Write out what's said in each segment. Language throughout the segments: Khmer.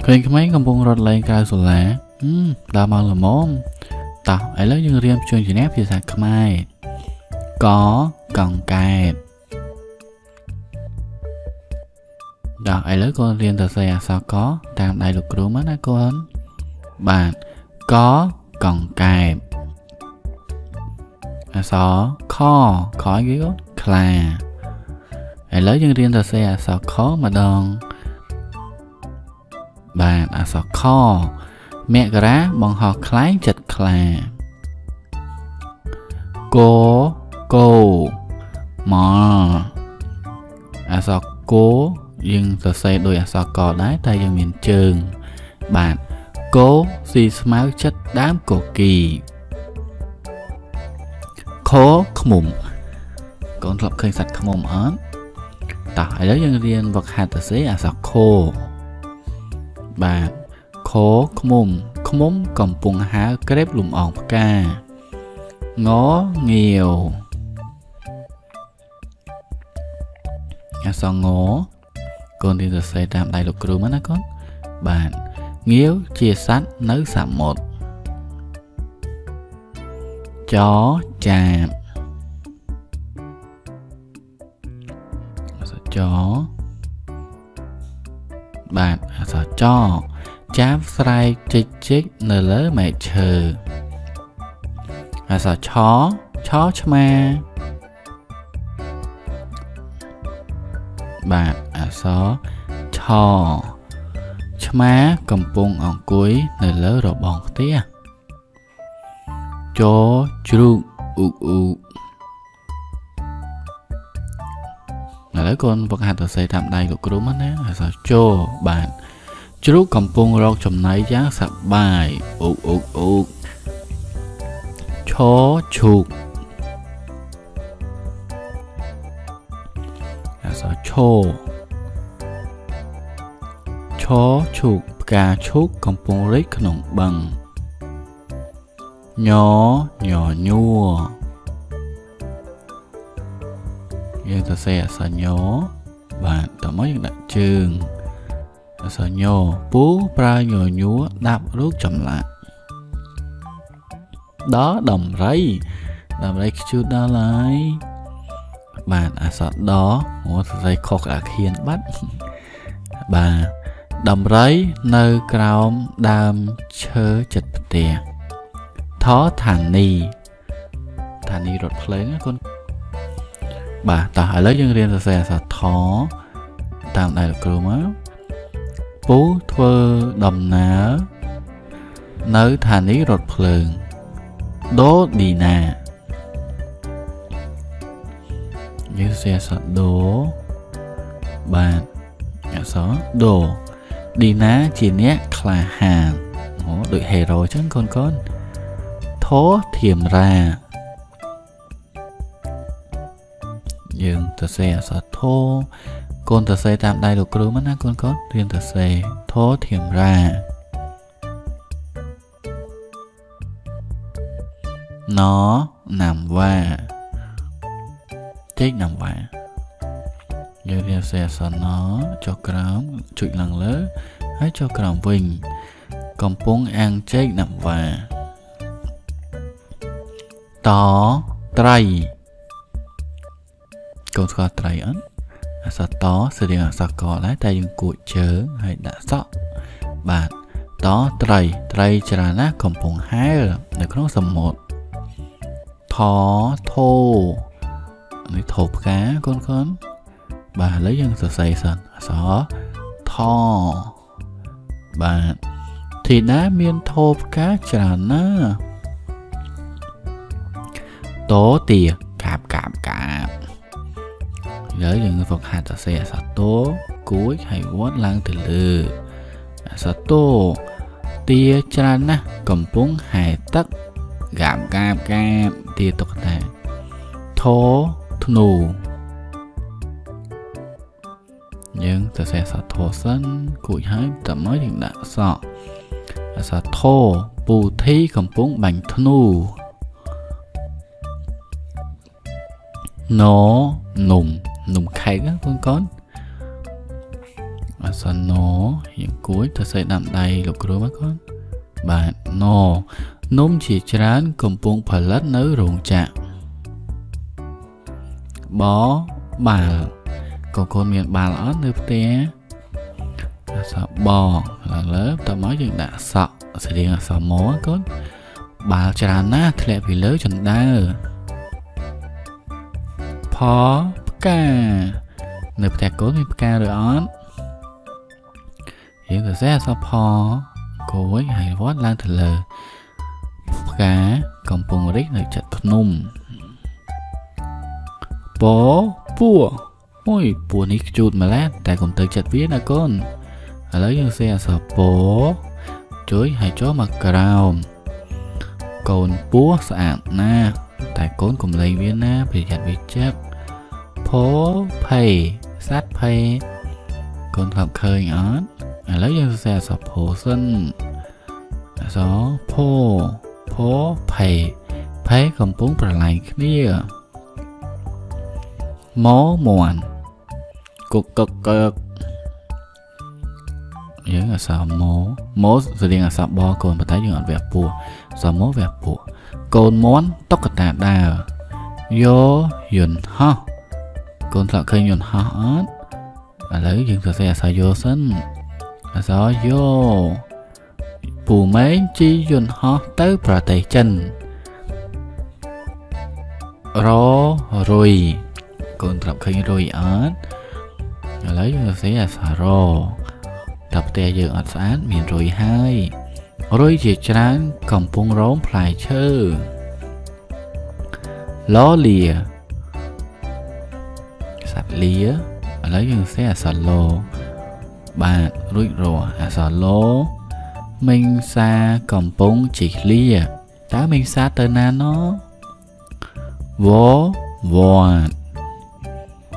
ឃើញក្មេងកំពុងរត់លេងក្រៅសាលាដល់មកល្មមតោះឥឡូវយើងរៀនជួនជាភាសាខ្មែរកកង្កែបដល់ឥឡូវកូនរៀនទៅសេអក្សរកតាមដៃលោកគ្រូមកណាកូនបាទកកង្កែបអក្សរខខអីគេកូនខ្លាឥឡូវយើងរៀនទៅសេអក្សរខម្ដងបាទអក្សរខមករាបង្ហោះខ្លែងចិត្តខ្លាកគោមកអក្សរគោយើងសរសេរដោយអក្សរកដែរតែយើងមានជើងបាទគោស៊ីស្មៅចិត្តដើមកគីខខ្មុំកូនធ្លាប់ឃើញសត្វខ្មុំអត់តោះឥឡូវយើងរៀនវឹកហាត់សរសេរអក្សរខបាទខខ្មុំខ្មុំកំពុងហើរក្រេបលំអងផ្កាងងាវអក្សรงកូនរៀនសរសេរតាមដៃលោកគ្រូមកណាកូនបាទងាវជាសត្វនៅសមុទ្រចចាបអក្សរចបាទអក្សរចចាបស្រែកជីកនៅលើមែកឈើអក្សរឆឆ្មាបាទអក្សរឆឆ្មាកំពុងអង្គុយនៅលើរបងផ្ទះចជ្រូកអ៊ូអ៊ូឥឡូវកូនវឹកហាត់សរសេរតាមដៃលោកគ្រូមកណាអក្សរជបាទជ្រូកកំពុងរកចំណីយ៉ាងសប្បាយអ៊ូអ៊ូអ៊ូឈឈូកអក្សរឈឈូកផ្កាឈូកកំពុងរីកក្នុងបឹងញញួរយើងសរសេរអក្សរញបាទតោះមកយើងដាក់ជើងអក្សរញពូប្រើញញួរដាប់រូបចម្លាក់ដល់ដំរីខ្ជូតដល់ហើយបាទអក្សរដសរសេរខុសអាខៀនបាត់បាទដំរីនៅក្រោមដើមឈើចិត្តផ្ទះថឋានីរថភ្លើងណាកូនបាទតោះឥឡូវយើងរៀនសរសេរអក្សរថតាមដៃលោកគ្រូមកពូធ្វើដំណើរនៅឋានីរថភ្លើងដូឌីណាយើងសរសេរអក្សរដូបាទអក្សរដូឌីណាជាអ្នកក្លាហានដូចហេរ៉ូចឹងកូនធធៀមរាយើងសរសេរអក្សរធកូនសរសេរតាមដៃលោកគ្រូមកណាកូនរៀនសរសេរធធៀមរាណណាំវ៉ាចេកណាំវ៉ាយើងរៀនសរសេរអក្សរណចុះក្រោមចុចឡើងលើហើយចុះក្រោមវិញកំពុងអាំងចេកណាំវ៉ាតត្រីកូនស្គាល់ត្រីអត់អក្សរតស្រៀងអក្សរកដែរតែយើងគួចជើងហើយដាក់សក់បាទតត្រីច្រើនណាស់កំពុងហែលនៅក្នុងសមុទ្រថធោនេះធោផ្កាកូនបាទឥឡូវយើងសរសេរសិនអក្សរថបាទធីតាមានធោផ្កាច្រើនណាស់តទាកាបឥឡូវយើងហ្វឹកហាត់សរសេរអក្សរតគួចហើយវត្តឡើងទៅលើអក្សរតទាច្រើនណាស់កំពុងហែទឹកកាបទាតុក្កតាធធ្នូយើងសរសេរអក្សរធសិនគួចហើយតើមកយើងដាក់សក់អក្សរធពូធីកំពុងបាញ់ធ្នូនំខេកកូន អក្សរ no រៀងគួយទៅសេតាមដៃលោកគ្រូមកកូនបាទ no នំជាច្រើនកំពុងផលិតនៅរោងចក្របាល់កូនមានបាល់អត់នៅផ្ទះអក្សរឡើងលើតមកយើងដាក់សក់ស្រៀងអក្សរមកកូនបាល់ច្រើនណាស់ធ្លាក់ពីលើជណ្ដើរផ្កានៅផ្ទះកូនមានផ្កាឬអត់យើងទៅសេអក្សរគួយហើយវត្តឡើងទៅលើផ្កាកំពុងរីកនៅជិតភ្នំពួអូយពួនេះខ្ជូតម្ល៉េះតែកុំទៅចិត្តវាណាកូនឥឡូវយើងសេអក្សរជួយឲ្យចូលមកក្រោមកូនពស់ស្អាតណាស់តែកូនកុំលេងវាណាប្រយ័ត្នវាចាប់ភ័យសត្វភ័យកូនធ្លាប់ឃើញអត់ឥឡូវយើងសរសេរអក្សរភសិនអក្សរភ័យកំពុងប្រឡែងគ្នាមាន់កកយើងអក្សរម៉ូស្រៀងអក្សរបកូនប៉ុន្តែយើងអត់វះពោះអក្សរម៉ូវះពោះកូនមាន់តុក្កតាដើរយន្តហោះកូនធ្លាប់ឃើញយន្តហោះអត់ឥឡូវយើងសរសេរអក្សរយោសិនអក្សរយោពូម៉ែងជិះយន្តហោះទៅប្រទេសចិនរុយកូនធ្លាប់ឃើញរុយអត់ឥឡូវយើងសរសេរអក្សរតែផ្ទះយើងអត់ស្អាតមានរុយហើយរុយជាច្រើនកំពុងរោមផ្លែឈើលាសត្វលាឥឡូវយើងសេអក្សរឡបាទរួចរាល់អក្សរឡមេងសាកំពុងជីកលាតើមេងសាទៅណាណ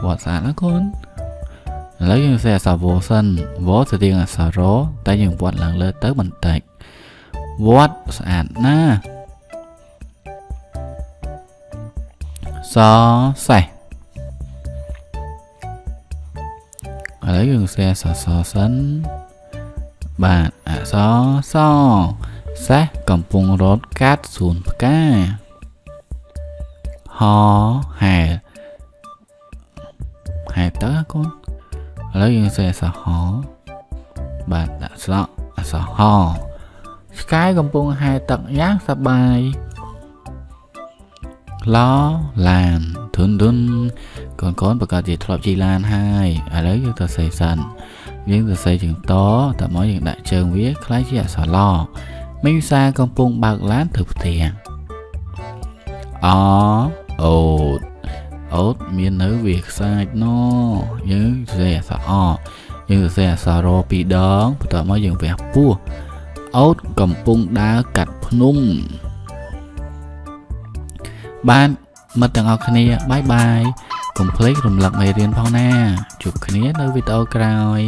វត្តស្អាតណាកូនឥឡូវយើងសេអក្សរវសិនវស្រៀងអក្សរតែយើងវត្តឡើងលើទៅបន្តិចវត្តស្អាតណាស់សេះឥឡូវយើងសេអក្សរសិនបាទអក្សរសេះកំពុងរត់កាត់សួនផ្កាហែតើកូនឥឡូវយើងសេអក្សរហបាទដាក់ស្លកអក្សរហឆ្កែកំពុងហែទឹកយ៉ាងសប្បាយឡានធុនកូនប្រកាសជាធ្លាប់ជិះឡានហើយឥឡូវយើងទៅសេសិនយើងទៅសេជើងតតែមកយើងដាក់ជើងវាคล้ายជាអក្សរឡមេងសាកំពុងបើកឡានទៅផ្ទះអូតមាននៅវាខ្សាច់ណយើងសេអក្សរយើងសេអក្សរពីរដងបន្ទាប់មកយើងវះពោះអូតកំពុងដើរកាត់ភ្នំបានមិត្តទាំងអស់គ្នាបាយកុំភ្លេចរំលឹកមេរៀនផងណាជួបគ្នានៅវីដេអូក្រោយ